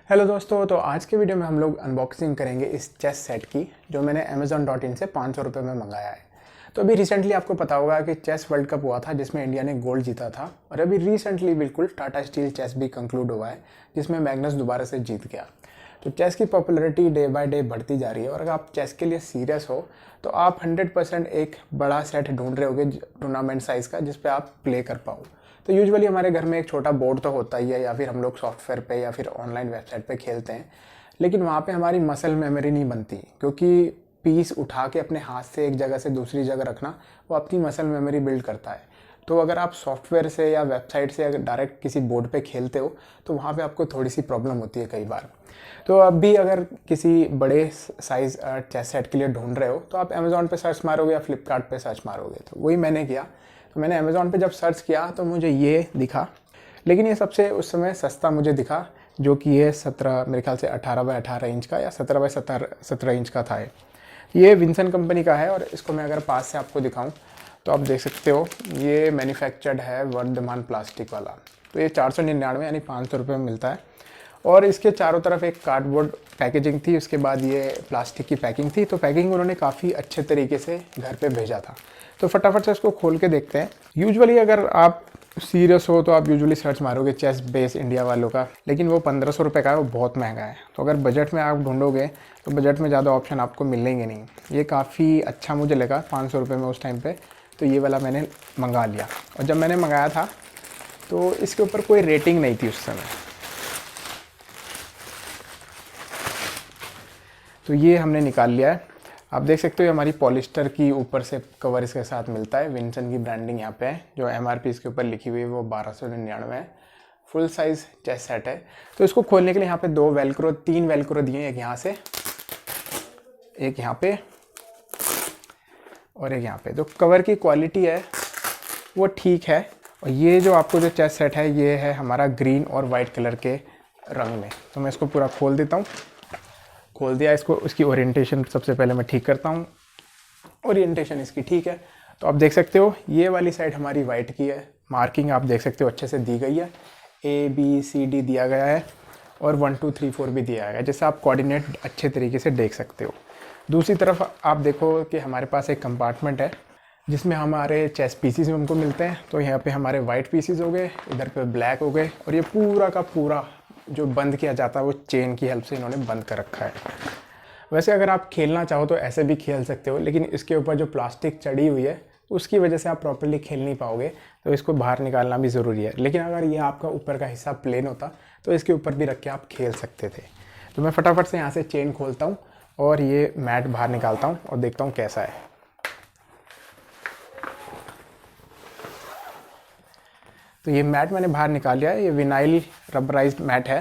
Hello दोस्तों, तो आज के वीडियो में हम लोग अनबॉक्सिंग करेंगे इस चेस सेट की जो मैंने Amazon.in से 500 रुपये में मंगाया है। तो अभी रिसेंटली आपको पता होगा कि चेस वर्ल्ड कप हुआ था जिसमें इंडिया ने गोल्ड जीता था, और अभी रिसेंटली बिल्कुल टाटा स्टील चेस भी कंक्लूड हुआ है जिसमें मैग्नस दोबारा से जीत गया। तो चेस की पॉपुलैरिटी डे बाय डे बढ़ती जा रही है, और अगर आप चेस के लिए सीरियस हो तो आप 100% एक बड़ा सेट ढूंढ रहे होगे टूर्नामेंट साइज़ का जिस पे आप प्ले कर पाओ। तो यूजुअली हमारे घर में एक छोटा बोर्ड तो होता ही है, या फिर हम लोग सॉफ्टवेयर पे या फिर ऑनलाइन वेबसाइट पे खेलते हैं, लेकिन वहाँ पे हमारी मसल मेमोरी नहीं बनती, क्योंकि पीस उठा के अपने हाथ से एक जगह से दूसरी जगह रखना वो आपकी मसल मेमोरी बिल्ड करता है। तो अगर आप सॉफ्टवेयर से या वेबसाइट से अगर डायरेक्ट किसी बोर्ड पे खेलते हो तो वहाँ पे आपको थोड़ी सी प्रॉब्लम होती है कई बार। तो अब भी अगर किसी बड़े साइज़ चेस सेट के लिए ढूंढ रहे हो तो आप अमेज़ॉन पे सर्च मारोगे या फ्लिपकार्ट पे सर्च मारोगे, तो वही मैंने किया। तो मैंने अमेज़ॉन पे जब सर्च किया तो मुझे ये दिखा, लेकिन ये सबसे उस समय सस्ता मुझे दिखा, जो कि ये 17 मेरे ख्याल से 18 बाय 18 इंच का या 17 बाय 17 इंच का था। ये विंसन कंपनी का है, और इसको मैं अगर पास से आपको दिखाऊं तो आप देख सकते हो ये मैन्युफैक्चर्ड है वर्धमान प्लास्टिक वाला। तो ये 499 यानी 500 रुपये में मिलता है, और इसके चारों तरफ एक कार्डबोर्ड पैकेजिंग थी, उसके बाद ये प्लास्टिक की पैकिंग थी। तो पैकिंग उन्होंने काफ़ी अच्छे तरीके से घर पे भेजा था। तो फटाफट से इसको खोल के देखते हैं। यूजुअली अगर आप सीरियस हो तो आप यूजुअली सर्च मारोगे चेस बेस इंडिया वालों का, लेकिन वो 1500 रुपये का है, वो बहुत महंगा है। तो अगर बजट में आप ढूंढोगे तो बजट में ज़्यादा ऑप्शन आपको मिलेंगे नहीं। ये काफ़ी अच्छा मुझे लगा 500 रुपये में उस टाइम पे, तो ये वाला मैंने मंगा लिया। और जब मैंने मंगाया था तो इसके ऊपर कोई रेटिंग नहीं थी उस समय। तो ये हमने निकाल लिया है। आप देख सकते हो ये हमारी पॉलिस्टर की ऊपर से कवर इसके साथ मिलता है। विंसन की ब्रांडिंग यहाँ पे है, जो MRP इसके ऊपर लिखी हुई है वो 1299 है। फुल साइज़ चेस सेट है। तो इसको खोलने के लिए यहाँ पे तीन वेलक्रो दिए हैं, एक यहाँ से, एक यहाँ पे और एक यहाँ पे। तो कवर की क्वालिटी है वो ठीक है। और ये जो आपको जो चेस सेट है ये है हमारा ग्रीन और वाइट कलर के रंग में। तो मैं इसको पूरा खोल देता हूँ। खोल दिया इसको, उसकी ओरिएंटेशन सबसे पहले मैं ठीक करता हूँ। ओरिएंटेशन इसकी ठीक है। तो आप देख सकते हो ये वाली साइड हमारी वाइट की है। मार्किंग आप देख सकते हो अच्छे से दी गई है। ABCD दिया गया है और 1 2 3 4 भी दिया गया है, जिससे आप कोऑर्डिनेट अच्छे तरीके से देख सकते हो। दूसरी तरफ आप देखो कि हमारे पास एक कंपार्टमेंट है जिसमें हमारे चेस पीसीज हमको मिलते हैं। तो यहाँ पे हमारे वाइट पीसीज हो गए, इधर पे ब्लैक हो गए, और ये पूरा का पूरा जो बंद किया जाता है वो चेन की हेल्प से इन्होंने बंद कर रखा है। वैसे अगर आप खेलना चाहो तो ऐसे भी खेल सकते हो, लेकिन इसके ऊपर जो प्लास्टिक चढ़ी हुई है उसकी वजह से आप प्रॉपर्ली खेल नहीं पाओगे, तो इसको बाहर निकालना भी ज़रूरी है। लेकिन अगर ये आपका ऊपर का हिस्सा प्लेन होता तो इसके ऊपर भी रख के आप खेल सकते थे। तो मैं फटाफट से यहाँ से चेन खोलता हूँ और ये मैट बाहर निकालता हूँ और देखता हूँ कैसा है। तो ये मैट मैंने बाहर निकाल लिया है। ये विनाइल रबराइज्ड मैट है।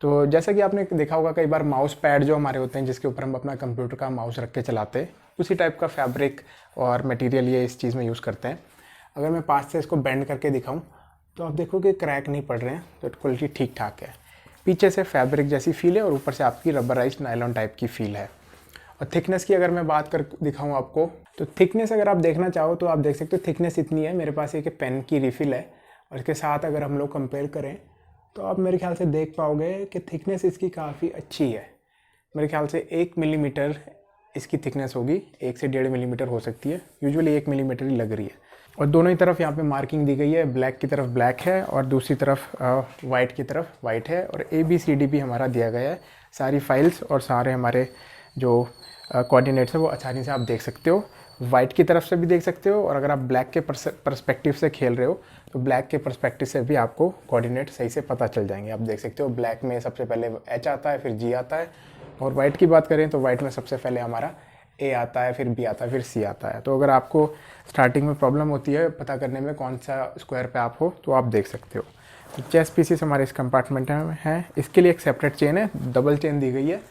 तो जैसा कि आपने देखा होगा कई बार माउस पैड जो हमारे होते हैं जिसके ऊपर हम अपना कंप्यूटर का माउस रख के चलाते हैं, उसी टाइप का फैब्रिक और मटेरियल ये इस चीज़ में यूज़ करते हैं। अगर मैं पास से इसको बेंड करके दिखाऊं तो आप देखो कि क्रैक नहीं पड़ रहे हैं, तो क्वालिटी ठीक ठाक है। पीछे से फैब्रिक जैसी फील है और ऊपर से आपकी रबराइज्ड नायलॉन टाइप की फील है। और थिकनेस की अगर मैं बात कर दिखाऊँ आपको, तो थिकनेस अगर आप देखना चाहो तो आप देख सकते हो थिकनेस इतनी है। मेरे पास एक पेन की रिफ़िल है, और इसके साथ अगर हम लोग कंपेयर करें तो आप मेरे ख्याल से देख पाओगे कि थिकनेस इसकी काफ़ी अच्छी है। मेरे ख्याल से 1 मिलीमीटर इसकी थिकनेस होगी, 1 से 1.5 मिलीमीटर हो सकती है। यूजुअली 1 मिलीमीटर ही लग रही है। और दोनों ही तरफ यहाँ पे मार्किंग दी गई है। ब्लैक की तरफ ब्लैक है और दूसरी तरफ वाइट की तरफ वाइट है, और ABCD भी हमारा दिया गया है। सारी फाइल्स और सारे हमारे जो कोऑर्डिनेट्स है वो आसानी से आप देख सकते हो। वाइट की तरफ से भी देख सकते हो, और अगर आप ब्लैक के पर्सपेक्टिव से खेल रहे हो तो ब्लैक के पर्सपेक्टिव से भी आपको कोऑर्डिनेट सही से पता चल जाएंगे। आप देख सकते हो ब्लैक में सबसे पहले H आता है, फिर G आता है, और वाइट की बात करें तो वाइट में सबसे पहले हमारा A आता है, फिर B आता है, फिर C आता है। तो अगर आपको स्टार्टिंग में प्रॉब्लम होती है पता करने में कौन सा स्क्वायर पे आप हो तो आप देख सकते हो। तो चेस पीसीस हमारे इस कंपार्टमेंट में है। इसके लिए एक सेपरेट चेन है, डबल चेन दी गई है।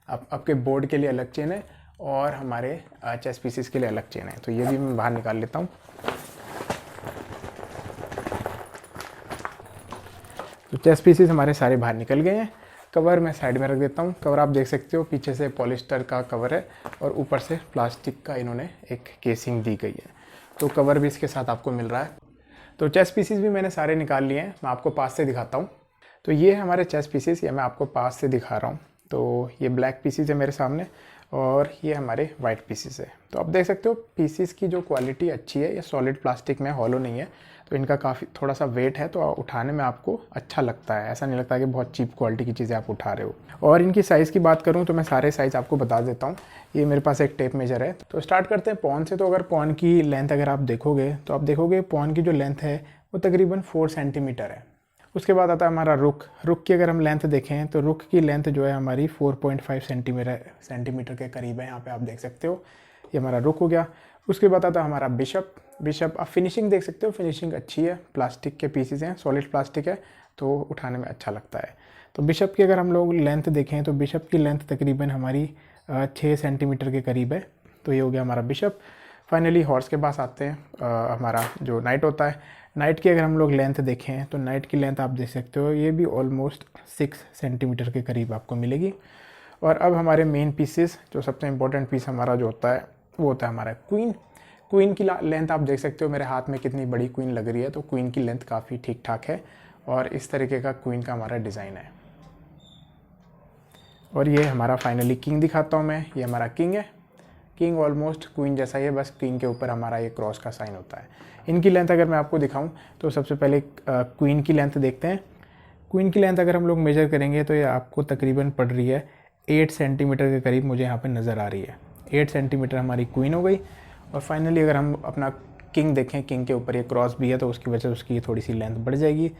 आपके बोर्ड के लिए अलग चेन है और हमारे चेस पीसीस के लिए अलग चेन है। तो ये भी मैं बाहर निकाल लेता हूँ। तो चेस पीसीस हमारे सारे बाहर निकल गए हैं। कवर मैं साइड में रख देता हूँ। कवर आप देख सकते हो पीछे से पॉलिस्टर का कवर है और ऊपर से प्लास्टिक का इन्होंने एक केसिंग दी गई है। तो कवर भी इसके साथ आपको मिल रहा है। तो चेस पीसीस भी मैंने सारे निकाल लिए हैं। मैं आपको पास से दिखाता हूँ। तो ये है हमारे चेस पीसेस, ये मैं आपको पास से दिखा रहा हूँ। तो ये ब्लैक पीसेस है मेरे सामने और ये हमारे वाइट पीसेस है। तो आप देख सकते हो पीसेस की जो क्वालिटी अच्छी है, ये सॉलिड प्लास्टिक में, हॉलो नहीं है, तो इनका काफ़ी थोड़ा सा वेट है, तो उठाने में आपको अच्छा लगता है, ऐसा नहीं लगता कि बहुत चीप क्वालिटी की चीज़ें आप उठा रहे हो। और इनकी साइज़ की बात करूँ तो मैं सारे साइज़ आपको बता देता हूँ। ये मेरे पास एक टेप मेजर है। तो स्टार्ट करते हैं पॉन से। तो अगर पॉन की लेंथ अगर आप देखोगे तो आप देखोगे पॉन की जो लेंथ है वो तकरीबन 4 सेंटीमीटर है। उसके बाद आता है हमारा रुख। रुख की अगर हम लेंथ देखें तो रुख की लेंथ जो है हमारी 4.5 सेंटीमीटर के करीब है। यहाँ पे आप देख सकते हो, ये हमारा रुख हो गया। उसके बाद आता है हमारा बिशप। बिशप आप फिनिशिंग देख सकते हो, फिनिशिंग अच्छी है, प्लास्टिक के पीसेस हैं, सॉलिड प्लास्टिक है, तो उठाने में अच्छा लगता है। तो बिशप की अगर हम लोग लेंथ देखें तो बिशप की लेंथ तकरीबन हमारी 6 सेंटीमीटर के करीब है। तो ये हो गया हमारा बिशप। फाइनली हॉर्स के पास आते हैं, हमारा जो नाइट होता है। नाइट की अगर हम लोग लेंथ देखें तो नाइट की लेंथ आप देख सकते हो, ये भी ऑलमोस्ट 6 सेंटीमीटर के करीब आपको मिलेगी। और अब हमारे मेन पीसेस, जो सबसे इम्पोर्टेंट पीस हमारा जो होता है वो होता है हमारा क्वीन। क्वीन की लेंथ आप देख सकते हो मेरे हाथ में कितनी बड़ी क्वीन लग रही है। तो क्वीन की लेंथ काफ़ी ठीक ठाक है और इस तरीके का क्वीन का हमारा डिज़ाइन है। और ये हमारा फाइनली किंग दिखाता हूँ मैं। ये हमारा किंग है। किंग ऑलमोस्ट क्वीन जैसा ही है, बस किंग के ऊपर हमारा ये क्रॉस का साइन होता है। इनकी लेंथ अगर मैं आपको दिखाऊं तो सबसे पहले क्वीन की लेंथ देखते हैं। क्वीन की लेंथ अगर हम लोग मेजर करेंगे तो ये आपको तकरीबन पड़ रही है 8 सेंटीमीटर के करीब मुझे यहाँ पे नज़र आ रही है। 8 सेंटीमीटर हमारी क्वीन हो गई। और फाइनली अगर हम अपना किंग देखें, किंग के ऊपर ये क्रॉस भी है तो उसकी वजह से उसकी थोड़ी सी लेंथ बढ़ जाएगी।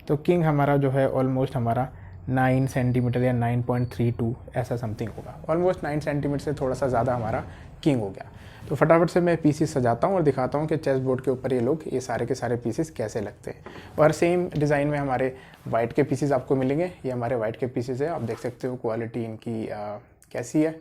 तो किंग हमारा जो है ऑलमोस्ट हमारा 9 सेंटीमीटर या 9.32 ऐसा समथिंग होगा। ऑलमोस्ट 9 सेंटीमीटर से थोड़ा सा ज़्यादा हमारा किंग हो गया। तो फटाफट से मैं पीसेस सजाता हूँ और दिखाता हूँ कि चेस बोर्ड के ऊपर ये सारे के सारे पीसेस कैसे लगते हैं। और सेम डिज़ाइन में हमारे वाइट के पीसेस आपको मिलेंगे। ये हमारे वाइट के पीसेस है, आप देख सकते हो क्वालिटी इनकी कैसी है।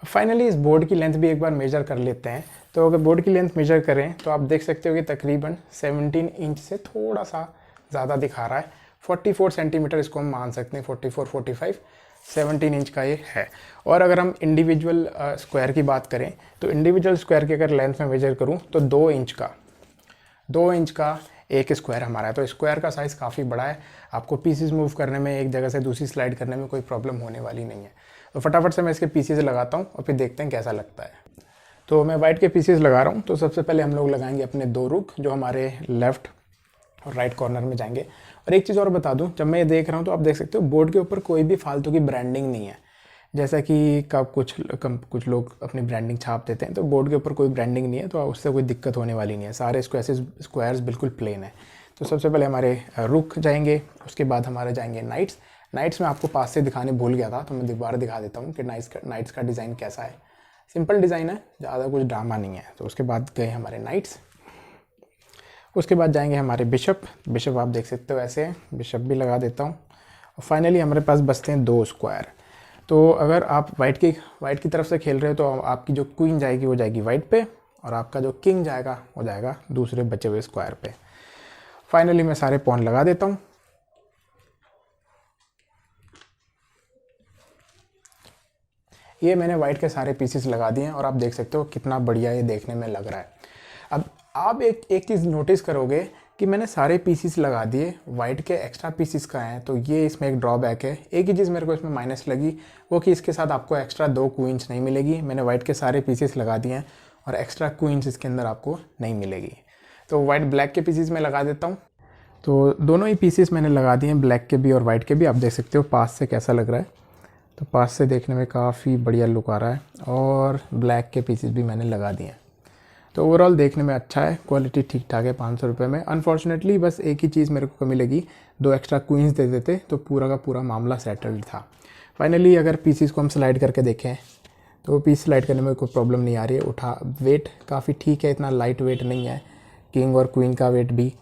फाइनली इस बोर्ड की लेंथ भी एक बार मेजर कर लेते हैं। तो अगर बोर्ड की लेंथ मेजर करें तो आप देख सकते हो कि तकरीबन 17 इंच से थोड़ा सा ज़्यादा दिखा रहा है। 44 सेंटीमीटर इसको हम मान सकते हैं, 44, 45, 17 इंच का ये है। और अगर हम इंडिविजुअल स्क्वायर की बात करें तो इंडिविजुअल स्क्वायर की अगर लेंथ में मेजर करूँ तो 2 इंच का एक स्क्वायर हमारा है। तो स्क्वायर का साइज़ काफ़ी बड़ा है, आपको पीसेस मूव करने में, एक जगह से दूसरी स्लाइड करने में कोई प्रॉब्लम होने वाली नहीं है। तो फटाफट से मैं इसके पीसेस लगाता हूँ और फिर देखते हैं कैसा लगता है। तो मैं वाइट के पीसेस लगा रहा हूँ। तो सबसे पहले हम लोग लगाएंगे अपने 2 रुख जो हमारे लेफ़्ट और राइट कॉर्नर में जाएंगे। और एक चीज़ और बता दूं, जब मैं ये देख रहा हूँ तो आप देख सकते हो बोर्ड के ऊपर कोई भी फालतू की ब्रांडिंग नहीं है। जैसा कि कब कुछ लोग अपनी ब्रांडिंग छाप देते हैं, तो बोर्ड के ऊपर कोई ब्रांडिंग नहीं है, तो उससे कोई दिक्कत होने वाली नहीं है। सारे स्क्वायर्स बिल्कुल प्लेन है। तो सबसे पहले हमारे रुख जाएंगे, उसके बाद हमारे जाएंगे नाइट्स। नाइट्स में आपको पास से दिखाने भूल गया था, तो मैं दोबारा दिखा देता हूँ कि नाइट्स का डिज़ाइन कैसा है। सिंपल डिज़ाइन है, ज़्यादा कुछ ड्रामा नहीं है। तो उसके बाद गए हमारे नाइट्स। उसके बाद जाएंगे हमारे बिशप। बिशप आप देख सकते हो ऐसे, बिशप भी लगा देता हूँ। और फाइनली हमारे पास बचते हैं 2 स्क्वायर। तो अगर आप वाइट की तरफ से खेल रहे हो तो आपकी जो क्वीन जाएगी वो जाएगी वाइट पे, और आपका जो किंग जाएगा वो जाएगा दूसरे बचे हुए स्क्वायर पे। फाइनली मैं सारे पॉन लगा देता हूँ। ये मैंने वाइट के सारे पीसेस लगा दिए हैं और आप देख सकते हो कितना बढ़िया ये देखने में लग रहा है। अब आप एक चीज़ नोटिस करोगे कि मैंने सारे पीसेस लगा दिए, वाइट के एक्स्ट्रा पीसेस का हैं, तो ये इसमें एक ड्रॉबैक है। एक ही चीज़ मेरे को इसमें माइनस लगी, वो कि इसके साथ आपको एक्स्ट्रा 2 क्वींस नहीं मिलेगी। मैंने वाइट के सारे पीसेस लगा दिए हैं और एक्स्ट्रा क्वींस इसके अंदर आपको नहीं मिलेगी। तो वाइट ब्लैक के पीसेस में लगा देता हूँ। तो दोनों ही पीसेस मैंने लगा दिए हैं, ब्लैक के भी और वाइट के भी। आप देख सकते हो पास से कैसा लग रहा है। तो पास से देखने में काफ़ी बढ़िया लुक आ रहा है। और ब्लैक के पीसेस भी मैंने लगा दिए हैं। तो ओवरऑल देखने में अच्छा है, क्वालिटी ठीक ठाक है 500 रुपये में। अनफॉर्चुनेटली बस एक ही चीज़ मेरे को कमी लगी, 2 एक्स्ट्रा क्वींस दे देते तो पूरा का पूरा मामला सेटल्ड था। फाइनली अगर पीसेस को हम स्लाइड करके देखें तो पीस स्लाइड करने में कोई प्रॉब्लम नहीं आ रही है। वेट काफ़ी ठीक है, इतना लाइट वेट नहीं है। किंग और क्वीन का वेट भी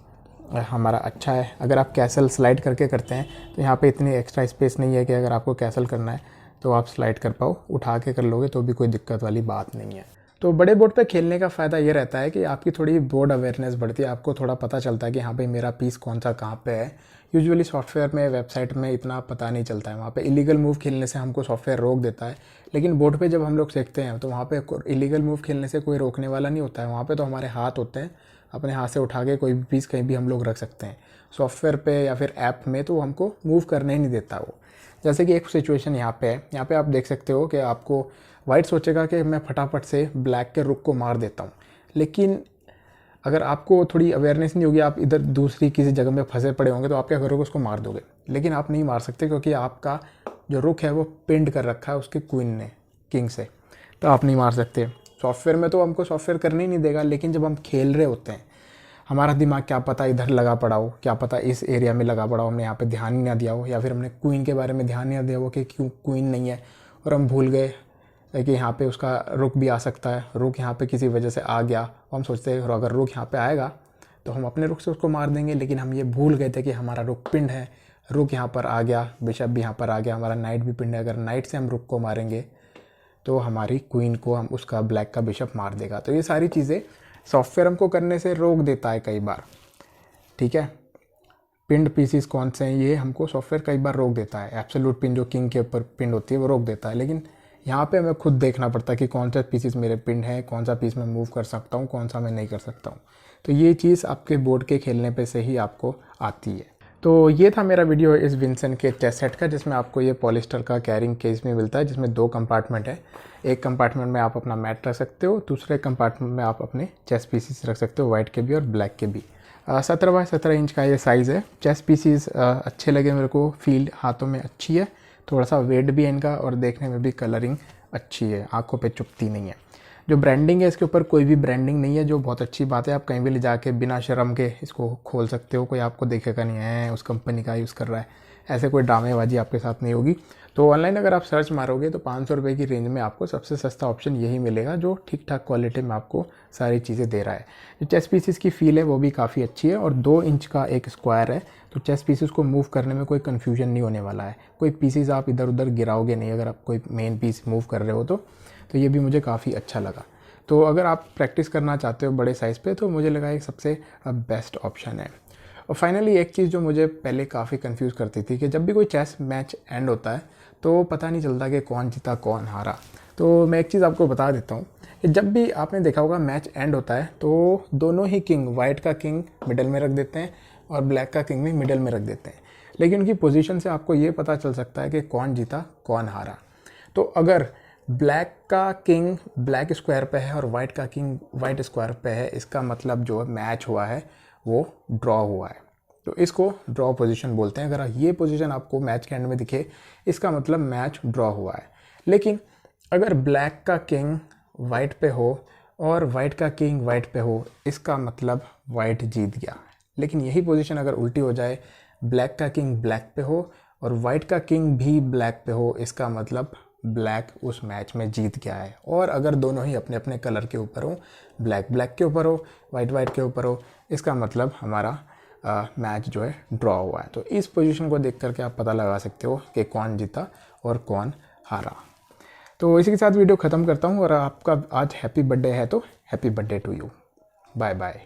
हमारा अच्छा है। अगर आप कैसल स्लाइड करके करते हैं तो यहाँ पे इतनी एक्स्ट्रा स्पेस नहीं है कि अगर आपको कैसल करना है तो आप स्लाइड कर पाओ। उठा के कर लोगे तो भी कोई दिक्कत वाली बात नहीं है। तो बड़े बोर्ड पे खेलने का फ़ायदा ये रहता है कि आपकी थोड़ी बोर्ड अवेयरनेस बढ़ती है, आपको थोड़ा पता चलता है कि हाँ भाई मेरा पीस कौन सा कहाँ पे है। यूजुअली सॉफ्टवेयर में, वेबसाइट में इतना पता नहीं चलता है। वहाँ पे इलीगल मूव खेलने से हमको सॉफ्टवेयर रोक देता है, लेकिन बोर्ड पे जब हम लोग सीखते हैं तो वहाँ पे इलीगल मूव खेलने से कोई रोकने वाला नहीं होता है। वहाँ पे तो हमारे हाथ होते हैं, अपने हाथ से उठा के कोई भी पीस कहीं भी हम लोग रख सकते हैं। सॉफ्टवेयर पे या फिर ऐप में, तो हमको मूव करने ही नहीं देता वो। जैसे कि एक सिचुएशन यहाँ पे है, यहाँ पे आप देख सकते हो कि आपको वाइट सोचेगा कि मैं फटाफट से ब्लैक के रुक को मार देता हूँ, लेकिन अगर आपको थोड़ी अवेयरनेस नहीं होगी, आप इधर दूसरी किसी जगह में फंसे पड़े होंगे, तो आप क्या करोगे, उसको मार दोगे। लेकिन आप नहीं मार सकते क्योंकि आपका जो रुक है वो पिंड कर रखा है उसके क्वीन ने, किंग से, तो आप नहीं मार सकते। सॉफ्टवेयर में तो हमको सॉफ्टवेयर करने ही नहीं देगा, लेकिन जब हम खेल रहे होते हैं, हमारा दिमाग क्या पता इधर लगा पड़ा हो, क्या पता इस एरिया में लगा पड़ा हो, हमने यहाँ पे ध्यान ही ना दिया हो, या फिर हमने क्वीन के बारे में ध्यान नहीं दिया हो कि क्यों क्वीन नहीं है, और हम भूल गए कि यहाँ पे उसका रुक भी आ सकता है, रुक यहाँ पे किसी वजह से आ गया, और हम सोचते हैं अगर रुक यहाँ पे आएगा तो हम अपने रुक से उसको मार देंगे, लेकिन हम ये भूल गए थे कि हमारा रुक पिंड है, रुक यहाँ पर आ गया, बिशप भी यहाँ पर आ गया, हमारा नाइट भी पिंड है। अगर नाइट से हम रुक को मारेंगे तो हमारी क्वीन को हम उसका ब्लैक का बिशप मार देगा। तो ये सारी चीज़ें सॉफ्टवेयर हमको करने से रोक देता है कई बार, ठीक है। पिंड पीसीस कौन से हैं ये हमको सॉफ्टवेयर कई बार रोक देता है। एब्सोल्यूट पिन जो किंग के ऊपर पिंड होती है वो रोक देता है, लेकिन यहाँ पे हमें खुद देखना पड़ता है कि कौन सा पीसीस मेरे पिंड है, कौन सा पीस मैं मूव कर सकता हूँ, कौन सा मैं नहीं कर सकता हूँ। तो ये चीज़ आपके बोर्ड के खेलने पे से ही आपको आती है। तो ये था मेरा वीडियो इस विंसन के चेस सेट का, जिसमें आपको ये पॉलिस्टर का कैरिंग केस में मिलता है, जिसमें 2 कंपार्टमेंट है। एक कंपार्टमेंट में आप अपना मैट रख सकते हो, दूसरे कंपार्टमेंट में आप अपने चेस पीसीस रख सकते हो, वाइट के भी और ब्लैक के भी। 17 बाय 17 इंच का ये साइज़ है। चेस पीसीस अच्छे लगे मेरे को, फील हाथों में अच्छी है, थोड़ा सा वेट भी है इनका, और देखने में भी कलरिंग अच्छी है, आंखों पे चुभती नहीं है। जो ब्रांडिंग है इसके ऊपर कोई भी ब्रांडिंग नहीं है, जो बहुत अच्छी बात है। आप कहीं भी ले जाके बिना शर्म के इसको खोल सकते हो, कोई आपको देखेगा नहीं है उस कंपनी का यूज़ कर रहा है, ऐसे कोई ड्रामेबाजी आपके साथ नहीं होगी। तो ऑनलाइन अगर आप सर्च मारोगे तो 500 रुपये की रेंज में आपको सबसे सस्ता ऑप्शन यही मिलेगा, जो ठीक ठाक क्वालिटी में आपको सारी चीज़ें दे रहा है। जो चेस पीसीस की फील है वो भी काफ़ी अच्छी है, और 2 इंच का एक स्क्वायर है, तो चेस पीसीस को मूव करने में कोई कन्फ्यूजन नहीं होने वाला है। कोई पीसीस आप इधर उधर गिराओगे नहीं अगर आप कोई मेन पीस मूव कर रहे हो तो ये भी मुझे काफ़ी अच्छा लगा। तो अगर आप प्रैक्टिस करना चाहते हो बड़े साइज़ पे, तो मुझे लगा एक सबसे बेस्ट ऑप्शन है। और फाइनली एक चीज़ जो मुझे पहले काफ़ी कंफ्यूज करती थी कि जब भी कोई चेस मैच एंड होता है तो पता नहीं चलता कि कौन जीता कौन हारा। तो मैं एक चीज़ आपको बता देता हूँ कि जब भी आपने देखा होगा मैच एंड होता है तो दोनों ही किंग, वाइट का किंग मिडल में रख देते हैं और ब्लैक का किंग भी मिडल में रख देते हैं, लेकिन उनकी पोजीशन से आपको ये पता चल सकता है कि कौन जीता कौन हारा। तो अगर ब्लैक का किंग ब्लैक स्क्वायर पे है और वाइट का किंग वाइट स्क्वायर पे है, इसका मतलब जो मैच हुआ है वो ड्रॉ हुआ है। तो इसको ड्रॉ पोजीशन बोलते हैं। अगर ये पोजीशन आपको मैच के एंड में दिखे, इसका मतलब मैच ड्रॉ हुआ है। लेकिन अगर ब्लैक का किंग वाइट पे हो और वाइट का किंग वाइट पे हो, इसका मतलब वाइट जीत गया। लेकिन यही पोजीशन अगर उल्टी हो जाए, ब्लैक का किंग ब्लैक पे हो और वाइट का किंग भी ब्लैक पे हो, इसका मतलब ब्लैक उस मैच में जीत गया है। और अगर दोनों ही अपने अपने कलर के ऊपर हो, ब्लैक ब्लैक के ऊपर हो, वाइट वाइट के ऊपर हो, इसका मतलब हमारा मैच जो है ड्रॉ हुआ है। तो इस पोजीशन को देख करके आप पता लगा सकते हो कि कौन जीता और कौन हारा। तो इसी के साथ वीडियो ख़त्म करता हूँ, और आपका आज हैप्पी बर्थडे है तो happy birthday to you. Bye bye.